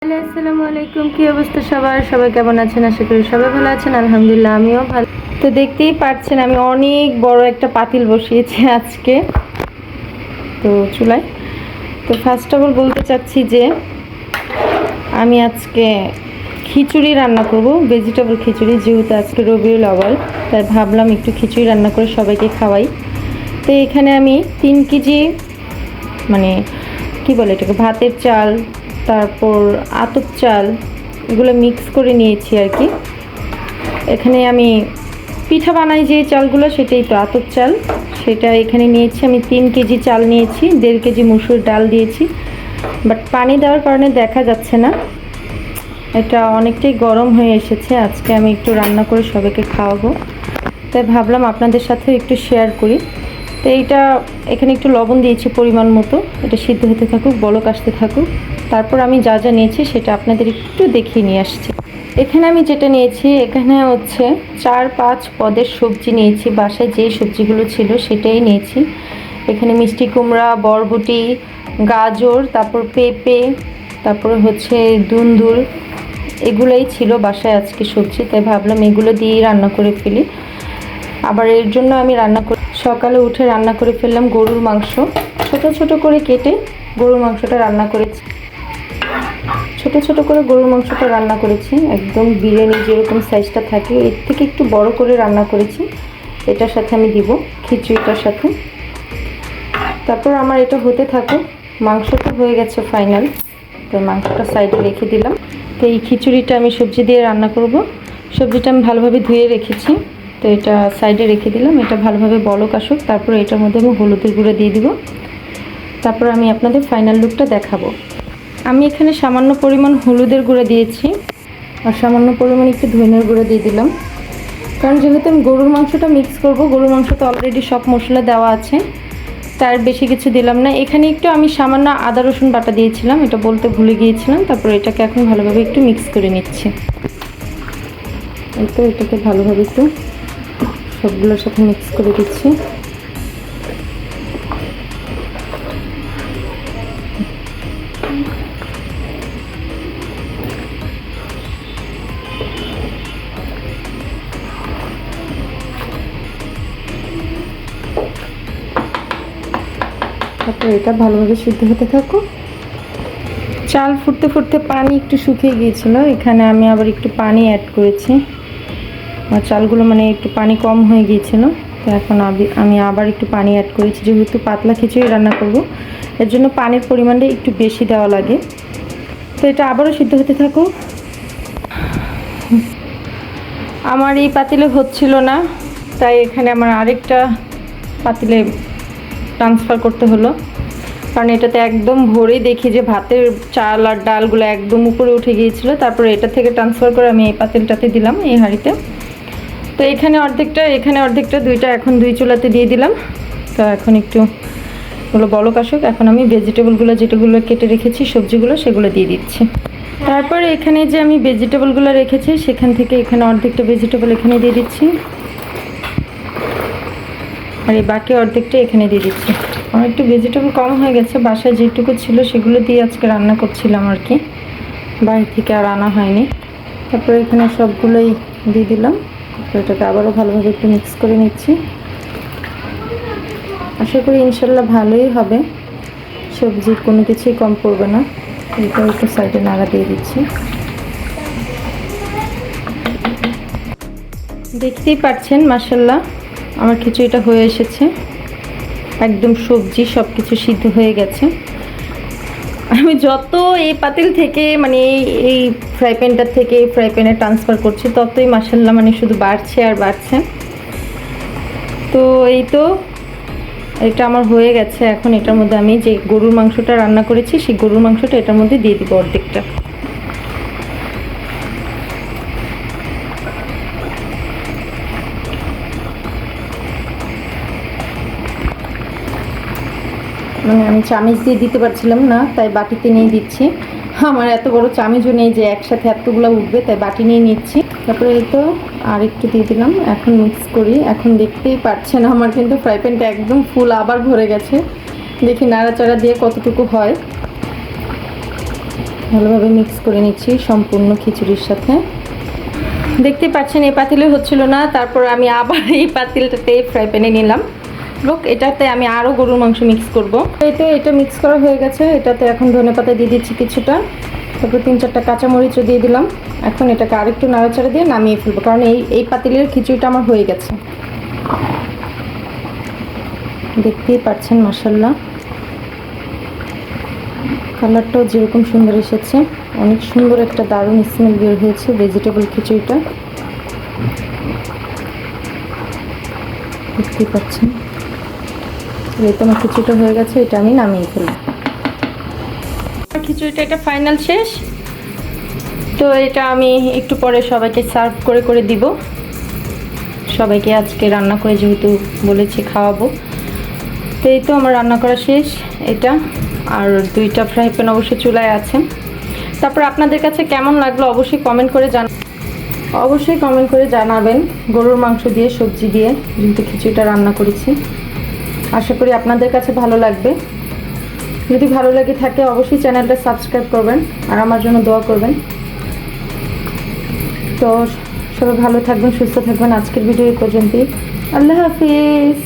Hello, আসসালামু আলাইকুম। কি অবস্থা সবার? সবাই কেমন আছেন? আশা করি সবাই ভালো আছেন। আলহামদুলিল্লাহ আমিও ভালো। তো দেখতেই পাচ্ছেন আমি অনেক বড় একটা পাতিল বসিয়েছি আজকে তো চুলায়। তো ফার্স্ট অফ অল বলতে চাচ্ছি যে আমি আজকে খিচুড়ি রান্না করব, ভেজিটেবল খিচুড়ি। যেহেতু আজকে রবিউল আউয়াল, তাই ভাবলাম একটু খিচুড়ি রান্না করে সবাইকে খাওয়াই। তো এখানে আমি 3 কেজি মানে কি বলে এটাকে, ভাতের চাল, তারপর আতপ চাল, এগুলো মিক্স করে নিয়েছি আর কি। এখানে আমি পিঠা বানাই যে চালগুলো, সেটাই তো আতপ চাল, সেটা এখানে নিয়েছি আমি। 3 কেজি চাল নিয়েছি, 1.5 কেজি মুসুর ডাল দিয়েছি। বাট পানি দেওয়ার কারণে দেখা যাচ্ছে না, এটা অনেকটাই গরম হয়ে এসেছে। আজকে আমি একটু রান্না করে সবাইকে খাওয়াবো, তাই ভাবলাম আপনাদের সাথে একটু শেয়ার করি। তো এইটা এখানে একটু লবণ দিয়েছি পরিমাণ মতো, এটা সিদ্ধ হতে থাকুক, বলক আসতে থাকুক। তারপর আমি যা যা নিয়েছি সেটা আপনাদের একটু দেখিয়ে নিয়ে আসছি। এখানে আমি যেটা নিয়েছি, এখানে হচ্ছে 4-5 পদের সবজি নিয়েছি। বাসায় যেই সবজিগুলো ছিল সেটাই নিয়েছি। এখানে মিষ্টি কুমড়া, বরবটি, গাজর, তারপর পেঁপে, তারপর হচ্ছে দুন্দুল, এগুলোই ছিল বাসায় আজকে সবজি, তাই ভাবলাম এগুলো দিয়েই রান্না করে ফেলি। আবার এর জন্য আমি সকালে উঠে রান্না করে ফেললাম গরুর মাংস। ছোট ছোট করে কেটে গরুর মাংসটা রান্না করেছি, ছোট ছোট করে গরুর মাংসটা রান্না করেছি। একদম বিরিয়ানি যেরকম সাইজটা থাকে এর থেকে একটু বড় করে রান্না করেছি। এটার সাথে আমি দিব খিচুড়িটার সাথে। তারপর আমার এটা হতে থাকুক। মাংসটা হয়ে গেছে ফাইনাল, তাই মাংসটা সাইডে রেখে দিলাম। তো এই খিচুড়িটা আমি সবজি দিয়ে রান্না করব। সবজিটা আমি ভালোভাবে ধুয়ে রেখেছি, তো এটা সাইডে রেখে দিলাম। এটা ভালোভাবে বলক আসুক, তারপর এটার মধ্যে আমি হলুদের গুঁড়ো দিয়ে দিব। তারপর আমি আপনাদের ফাইনাল লুকটা দেখাবো। আমি এখানে সামান্য পরিমাণ হলুদের গুঁড়ো দিয়েছি, আর সামান্য পরিমাণ একটু ধনিয়ার গুঁড়ো দিয়ে দিলাম। কারণ যেহেতু আমি গরুর মাংসটা মিক্স করব, গরুর মাংসতে অলরেডি সব মশলা দেওয়া আছে, তার বেশি কিছু দিলাম না। এখানে একটু আমি সামান্য আদা রসুন বাটা দিয়েছিলাম, এটা বলতে ভুলে গিয়েছিলাম। তারপর এটাকে এখন ভালোভাবে একটু মিক্স করে নিচ্ছি। এই তো এটাকে ভালোভাবে একটু সবগুলোর সাথে মিক্স করে দিচ্ছি। তারপর এটা ভালোভাবে সিদ্ধ হতে থাকো। চাল ফুটতে ফুটতে পানি একটু শুকিয়ে গিয়েছিল, এখানে আমি আবার একটু পানি অ্যাড করেছি। আর চালগুলো একটু পানি কম হয়ে গিয়েছিল, তো এখন আমি আবার একটু পানি অ্যাড করেছি। যেহেতু পাতলা খিচুড়ি রান্না করব, এর জন্য পানির পরিমাণটা একটু বেশি দেওয়া লাগে। তো এটা আবারও সিদ্ধ হতে থাকো। আমার এই পাতিলে হচ্ছিল না, তাই এখানে আমার আরেকটা পাতিলে ট্রান্সফার করতে হলো। কারণ এটাতে একদম ভরে দেখি যে ভাতের চাল আর ডালগুলো একদম উপরে উঠে গিয়েছিল। তারপরে এটা থেকে ট্রান্সফার করে আমি এই পাতিলটাতে দিলাম, এই হাঁড়িতে। তো এখানে অর্ধেকটা, এখানে অর্ধেকটা, দুইটা এখন দুই চুলাতে দিয়ে দিলাম। তো এখন একটু ওগুলো বলক আসুক। এখন আমি ভেজিটেবলগুলো যেগুলো কেটে রেখেছি, সবজিগুলো, সেগুলো দিয়ে দিচ্ছি। তারপর এখানে যে আমি ভেজিটেবলগুলো রেখেছি, সেখান থেকে এখানে অর্ধেকটা ভেজিটেবল এখানে দিয়ে দিচ্ছি, আর এই বাকি অর্ধেকটা এখানে দিয়ে দিচ্ছি। আমার একটু ভেজিটেবল কম হয়ে গেছে, বাসায় যেটুকু ছিল সেগুলো দিয়ে আজকে রান্না করছিলাম আর কি, বাইরে থেকে আর আনা হয়নি। তারপরে এখানে সবগুলোই দিয়ে দিলাম। এটাকে আবারও ভালোভাবে একটু মিক্স করে নিচ্ছি। আশা করি ইনশাল্লাহ ভালোই হবে, সবজির কোনো কিছুই কম পড়বে না। এটা একটু সাইডে নাড়া দিয়ে দিচ্ছি। দেখতেই পাচ্ছেন মাশাল্লাহ আমার খিচুড়িটা হয়ে এসেছে। একদম সবজি সব কিছু সিদ্ধ হয়ে গেছে। আমি যত এই পাতিল থেকে এই ফ্রাই প্যানটার থেকে এই ফ্রাই প্যানে ট্রান্সফার করছি, ততই মাশাল্লাহ শুধু বাড়ছে আর বাড়ছে। তো এই তো এটা আমার হয়ে গেছে। এখন এটার মধ্যে আমি যে গরুর মাংসটা রান্না করেছি, সেই গরুর মাংসটা এটার মধ্যে দিয়ে দিব অর্ধেকটা। আমি চামিচ দিয়ে দিতে পারছিলাম না, তাই বাটিতে নিয়ে দিচ্ছি। আমার এত বড় চামিচও নেই যে একসাথে এতগুলো উঠবে, তাই বাটি নিয়ে নিচ্ছি। তারপরে এই তো আর একটু দিয়ে দিলাম। এখন মিক্স করি। এখন দেখতেই পাচ্ছেন আমার কিন্তু ফ্রাই প্যানটা একদম ফুল আবার ভরে গেছে। দেখি নাড়াচাড়া দিয়ে কতটুকু হয়। ভালোভাবে মিক্স করে নিচ্ছি সম্পূর্ণ খিচুড়ির সাথে। দেখতে পাচ্ছেন এই পাতিলে হচ্ছিল না, তারপর আমি আবার এই পাতিলটাতে ফ্রাই প্যানে নিলাম। লোক এটাতে আমি আরও গরুর মাংস মিক্স করব। এটা মিক্স করা হয়ে গেছে। এটাতে এখন ধনেপাতা দিয়ে দিচ্ছি কিছুটা, তারপর 3-4টা কাঁচামরিচও দিয়ে দিলাম। এখন এটাকে আরেকটু নাড়াচাড়া দিয়ে নামিয়ে ফেলবো, কারণ এই পাতিলের খিচুড়িটা আমার হয়ে গেছে। দেখতেই পাচ্ছেন মাশাআল্লাহ কালারটাও যেরকম সুন্দর এসেছে, অনেক সুন্দর একটা দারুণ স্মেল বের হয়েছে ভেজিটেবল খিচুড়িটা। দেখতেই পাচ্ছেন। এই তো আমার খিচুড়িটা হয়ে গেছে, এটা আমি নামিয়ে ফেলবো। খিচুড়িটা এটা ফাইনাল শেষ। তো এটা আমি একটু পরে সবাইকে সার্ভ করে দিব। সবাইকে আজকে রান্না করে যেহেতু বলেছি খাওয়াবো, তো এই তো আমার রান্না করা শেষ এটা। আর 2টা ফ্রাই প্যান অবশ্যই চুলায় আছে। তারপর আপনাদের কাছে কেমন লাগলো অবশ্যই কমেন্ট করে জানাবেন। গরুর মাংস দিয়ে সবজি দিয়ে যেহেতু খিচুড়িটা রান্না করেছি, আশা করি আপনাদের কাছে ভালো লাগবে। যদি ভালো লাগে থাকে অবশ্যই চ্যানেলটা সাবস্ক্রাইব করবেন আর আমার জন্য দোয়া করবেন। তো সবাই ভালো থাকবেন, সুস্থ থাকবেন। আজকের ভিডিও এই পর্যন্তই। আল্লাহ হাফিজ।